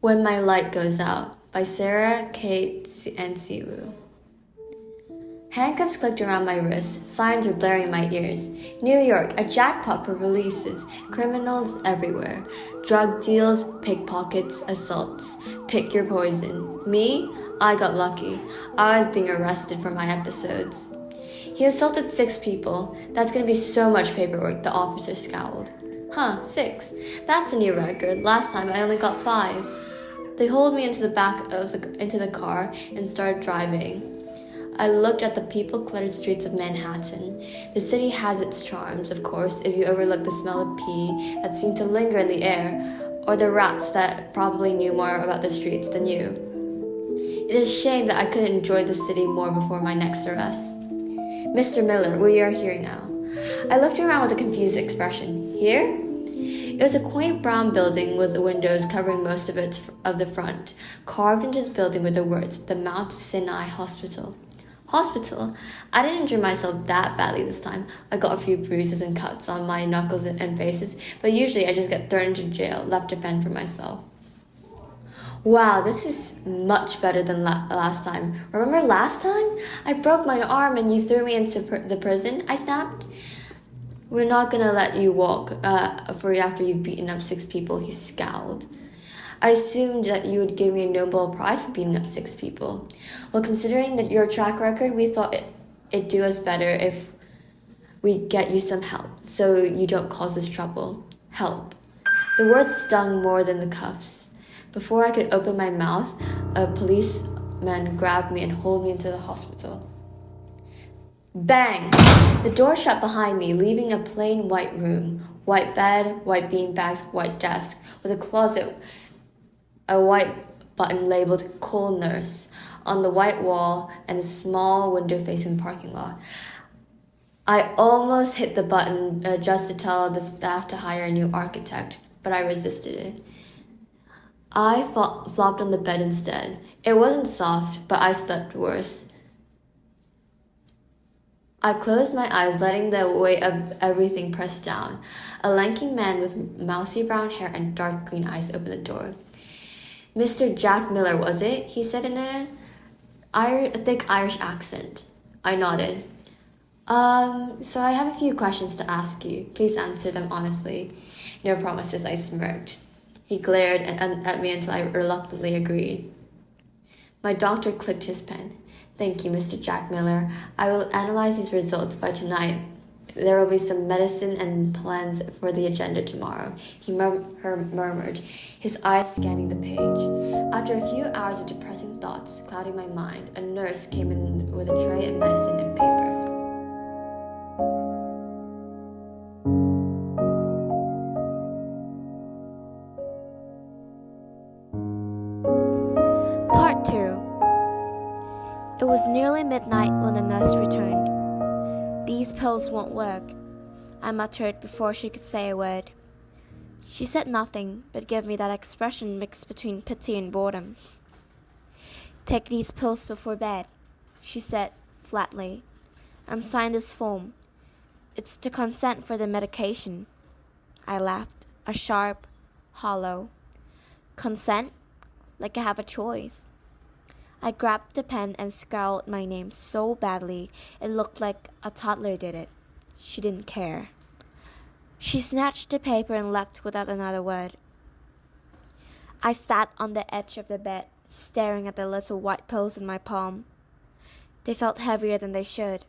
When My Light Goes Out by Sarah, Kate, and Siwoo. Handcuffs clicked around my wrists, signs were blaring in my ears. New York, a jackpot for releases, criminals everywhere. Drug deals, pickpockets, assaults. Pick your poison. Me? I got lucky. I was being arrested for my episodes. He assaulted 6 people. That's gonna be so much paperwork, the officer scowled. 6. That's a new record. Last time I only got 5. They hauled me into the car and started driving. I looked at the people-cluttered streets of Manhattan. The city has its charms, of course, if you overlook the smell of pee that seemed to linger in the air, or the rats that probably knew more about the streets than you. It is a shame that I couldn't enjoy the city more before my next arrest. Mr. Miller, we are here now. I looked around with a confused expression. Here? It was a quaint brown building with the windows covering most of the front. Carved into the building were the words, the Mount Sinai Hospital. Hospital? I didn't injure myself that badly this time. I got a few bruises and cuts on my knuckles and faces, but usually I just get thrown into jail, left to fend for myself. Wow, this is much better than last time. Remember last time? I broke my arm and you threw me into the prison? I snapped. We're not gonna let you walk for after you've beaten up 6 people, he scowled. I assumed that you would give me a Nobel Prize for beating up 6 people. Well, considering that your track record, we thought it'd do us better if we get you some help, so you don't cause us trouble. Help. The words stung more than the cuffs. Before I could open my mouth, a policeman grabbed me and hauled me into the hospital. Bang! The door shut behind me, leaving a plain white room. White bed, white beanbags, white desk, with a closet, a white button labeled Call Nurse on the white wall, and a small window facing the parking lot. I almost hit the button just to tell the staff to hire a new architect, but I resisted it. I flopped on the bed instead. It wasn't soft, but I slept worse. I closed my eyes, letting the weight of everything press down. A lanky man with mousy brown hair and dark green eyes opened the door. Mr. Jack Miller, was it? He said in a thick Irish accent. I nodded. So I have a few questions to ask you. Please answer them honestly. No promises, I smirked. He glared at me until I reluctantly agreed. My doctor clicked his pen. Thank you, Mr. Jack Miller. I will analyze these results by tonight. There will be some medicine and plans for the agenda tomorrow, he murmured, his eyes scanning the page. After a few hours of depressing thoughts clouding my mind, a nurse came in with a tray of medicine and paper. Part 2. It was nearly midnight when the nurse returned. These pills won't work, I muttered before she could say a word. She said nothing, but gave me that expression mixed between pity and boredom. Take these pills before bed, she said flatly, and sign this form. It's to consent for the medication. I laughed, a sharp, hollow. Consent? Like I have a choice. I grabbed the pen and scrawled my name so badly it looked like a toddler did it. She didn't care. She snatched the paper and left without another word. I sat on the edge of the bed, staring at the little white pills in my palm. They felt heavier than they should.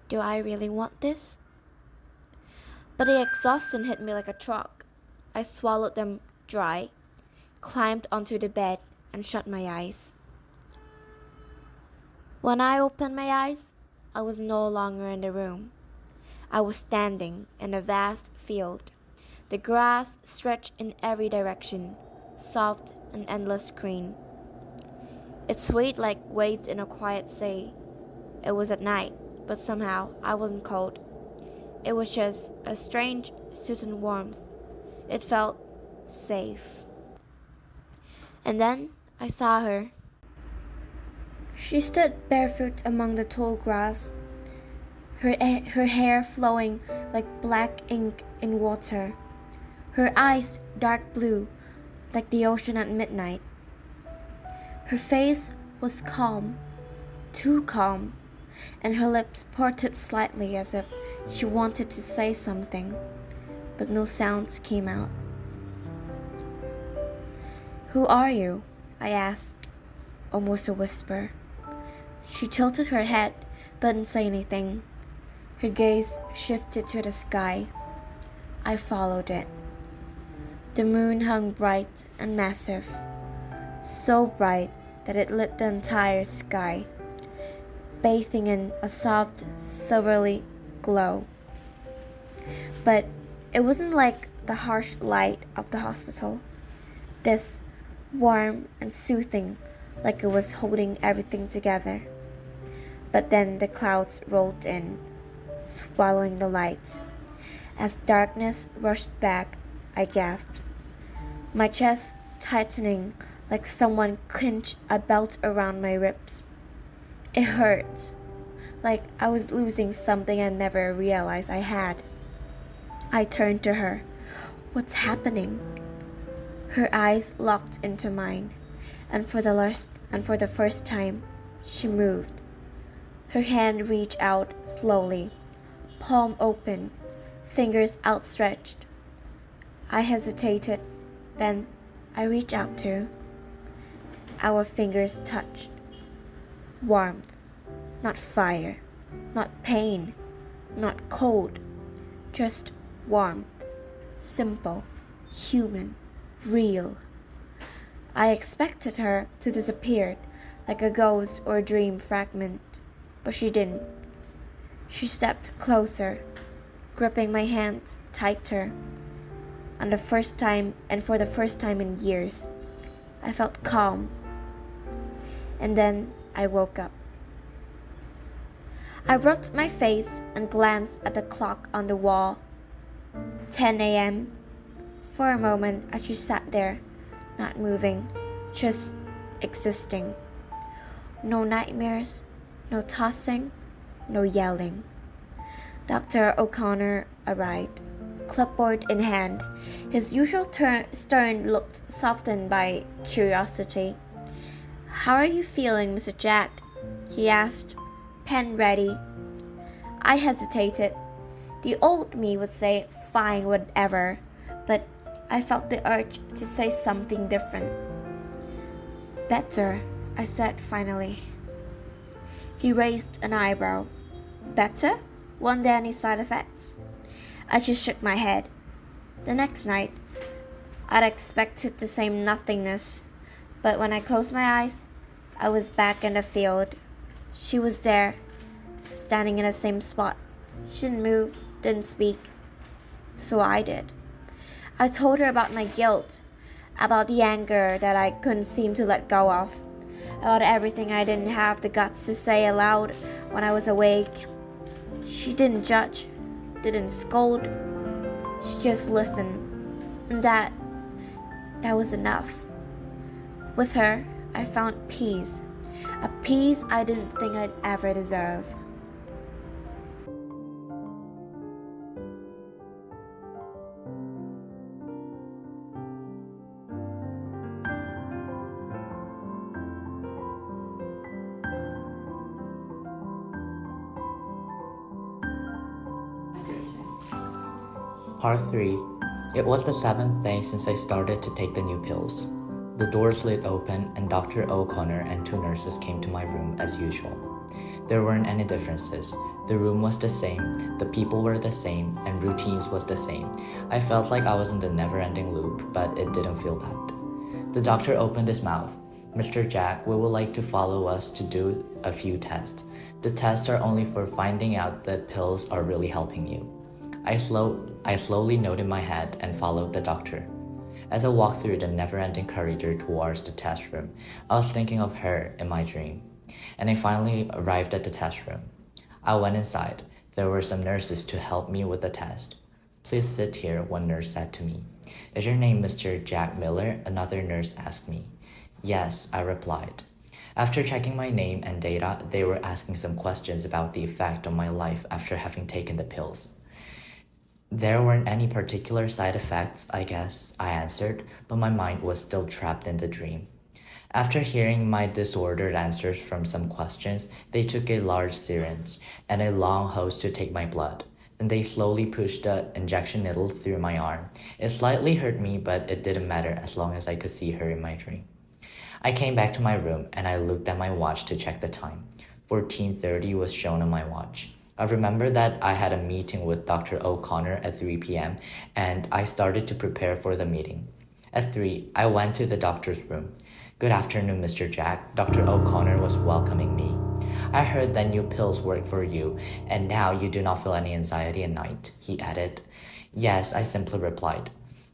Do I really want this? But the exhaustion hit me like a truck. I swallowed them dry, climbed onto the bed, and shut my eyes. When I opened my eyes, I was no longer in the room. I was standing in a vast field. The grass stretched in every direction, soft and endless green. It swayed like waves in a quiet sea. It was at night, but somehow I wasn't cold. It was just a strange, soothing warmth. It felt safe. And then I saw her. She stood barefoot among the tall grass, her hair flowing like black ink in water, her eyes dark blue, like the ocean at midnight. Her face was calm, too calm, and her lips parted slightly as if she wanted to say something, but no sounds came out. "Who are you?" I asked, almost a whisper. She tilted her head, but didn't say anything. Her gaze shifted to the sky. I followed it. The moon hung bright and massive, so bright that it lit the entire sky, bathing in a soft, silvery glow. But it wasn't like the harsh light of the hospital. This warm and soothing, like it was holding everything together. But then the clouds rolled in, swallowing the lights. As darkness rushed back, I gasped, my chest tightening like someone clinched a belt around my ribs. It hurt, like I was losing something I never realized I had. I turned to her. "What's happening?" Her eyes locked into mine, and for the first time, she moved. Her hand reached out slowly, palm open, fingers outstretched. I hesitated, then I reached out too. Our fingers touched. Warmth, not fire, not pain, not cold, just warmth, simple, human, real. I expected her to disappear like a ghost or a dream fragment, but she didn't. She stepped closer, gripping my hands tighter. And for the first time in years, I felt calm. And then I woke up. I rubbed my face and glanced at the clock on the wall. 10 a.m. For a moment, I just sat there, not moving, just existing. No nightmares, no tossing, no yelling. Dr. O'Connor arrived, clipboard in hand. His usual stern looked softened by curiosity. "How are you feeling, Mr. Jack?" he asked, pen ready. I hesitated. The old me would say, "Fine, whatever," but I felt the urge to say something different. "Better," I said finally. He raised an eyebrow. "Better? Weren't there any side effects?" I just shook my head. The next night, I'd expected the same nothingness, but when I closed my eyes, I was back in the field. She was there, standing in the same spot. She didn't move, didn't speak. So I did. I told her about my guilt, about the anger that I couldn't seem to let go of, about everything I didn't have the guts to say aloud when I was awake. She didn't judge, didn't scold. She just listened. And that was enough. With her, I found peace, a peace I didn't think I'd ever deserve. Part 3. It was the 7th day since I started to take the new pills. The door slid open and Dr. O'Connor and 2 nurses came to my room as usual. There weren't any differences. The room was the same, the people were the same, and routines was the same. I felt like I was in the never-ending loop, but it didn't feel that. The doctor opened his mouth. "Mr. Jack, we would like to follow us to do a few tests. The tests are only for finding out that pills are really helping you." I slowly nodded my head and followed the doctor. As I walked through the never-ending corridor towards the test room, I was thinking of her in my dream. And I finally arrived at the test room. I went inside. There were some nurses to help me with the test. "Please sit here," one nurse said to me. "Is your name Mr. Jack Miller?" another nurse asked me. "Yes," I replied. After checking my name and data, they were asking some questions about the effect on my life after having taken the pills. There weren't any particular side effects, I guess, I answered, but my mind was still trapped in the dream. After hearing my disordered answers from some questions, they took a large syringe and a long hose to take my blood. Then they slowly pushed the injection needle through my arm. It slightly hurt me, but it didn't matter as long as I could see her in my dream. I came back to my room and I looked at my watch to check the time. 14:30 was shown on my watch. I remember that I had a meeting with Dr. O'Connor at 3 p.m. and I started to prepare for the meeting. At 3, I went to the doctor's room. "Good afternoon, Mr. Jack." Dr. O'Connor was welcoming me. "I heard that new pills work for you, and now you do not feel any anxiety at night," he added. "Yes," I simply replied.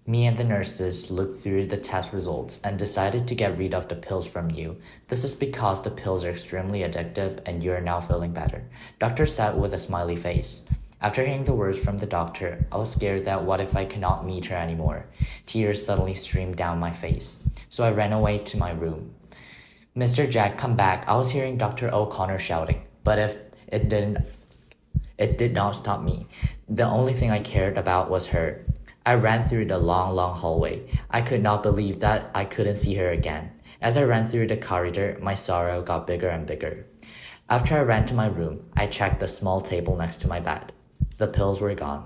"Me and the nurses looked through the test results and decided to get rid of the pills from you. This is because the pills are extremely addictive and you are now feeling better," Doctor said with a smiley face. After hearing the words from the doctor, I was scared that what if I cannot meet her anymore? Tears suddenly streamed down my face. So I ran away to my room. "Mr. Jack, come back." I was hearing Dr. O'Connor shouting, but if it did not stop me. The only thing I cared about was her. I ran through the long hallway. I could not believe that I couldn't see her again. As I ran through the corridor, my sorrow got bigger and bigger. After I ran to my room, I checked the small table next to my bed. The pills were gone.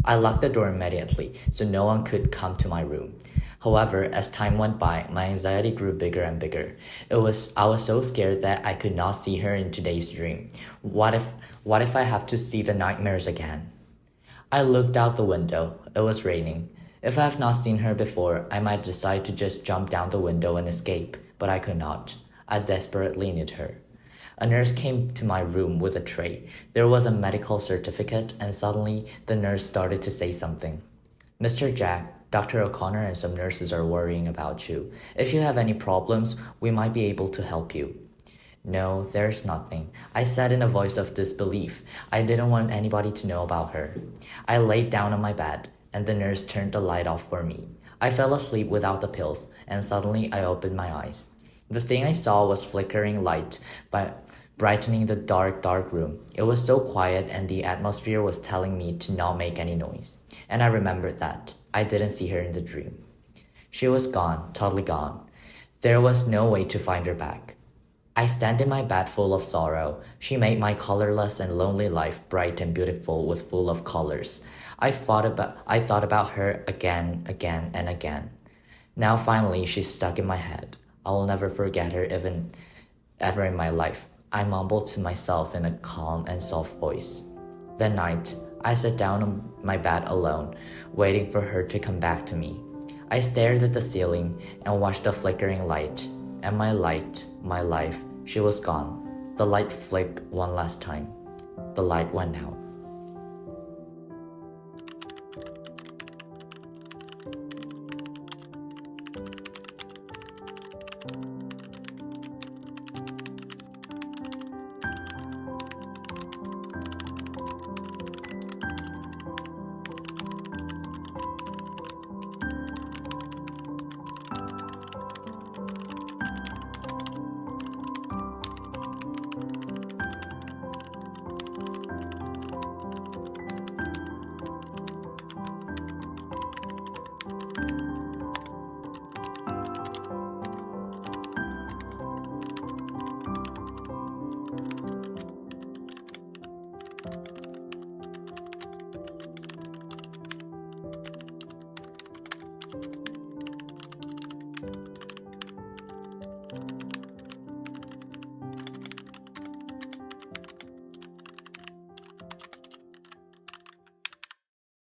I locked the door immediately so no one could come to my room. However, as time went by, my anxiety grew bigger and bigger. I was so scared that I could not see her in today's dream. What if I have to see the nightmares again? I looked out the window. It was raining. If I have not seen her before, I might decide to just jump down the window and escape, but I could not. I desperately needed her. A nurse came to my room with a tray. There was a medical certificate, and suddenly the nurse started to say something. "Mr. Jack, Dr. O'Connor and some nurses are worrying about you. If you have any problems, we might be able to help you." "No, there's nothing," I said in a voice of disbelief. I didn't want anybody to know about her. I laid down on my bed, and the nurse turned the light off for me. I fell asleep without the pills, and suddenly I opened my eyes. The thing I saw was flickering light, brightening the dark room. It was so quiet and the atmosphere was telling me to not make any noise. And I remembered that I didn't see her in the dream. She was gone, totally gone. There was no way to find her back. I stand in my bed full of sorrow. She made my colorless and lonely life bright and beautiful with full of colors. I thought about her again and again. Now finally she's stuck in my head. I will never forget her even ever in my life. I mumbled to myself in a calm and soft voice. That night, I sat down on my bed alone, waiting for her to come back to me. I stared at the ceiling and watched the flickering light. And my light, my life, she was gone. The light flicked one last time. The light went out.